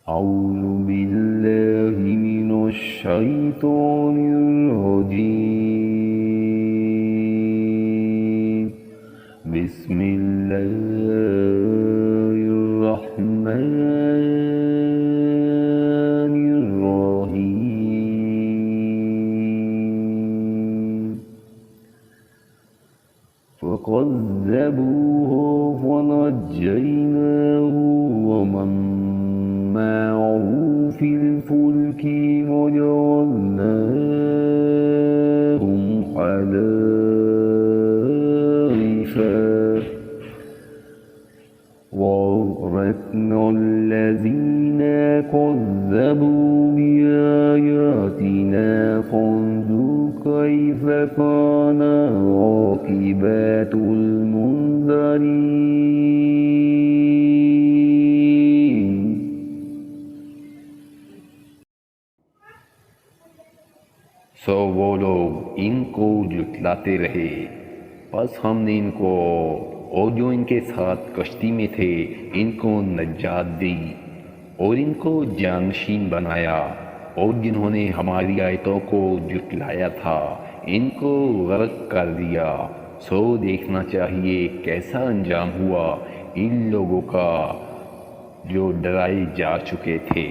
أعوذ بالله من الشيطان الرجيم. بسم الله الرحمن الرحيم. فكذبوه فنجيناه ومن معه في الفلك وجعلناهم خلائف وأغرقنا الذين كذبوا بآياتنا فانظر كيف كان عاقبة المنذرين. सो वो लोग इनको जुटलाते रहे, बस हमने इनको और जो इनके साथ कश्ती में थे इनको नजात दी और इनको जानशीन बनाया, और जिन्होंने हमारी आयतों को जुटलाया था इनको गर्क कर दिया। सो देखना चाहिए कैसा अंजाम हुआ इन लोगों का जो डराए जा चुके थे।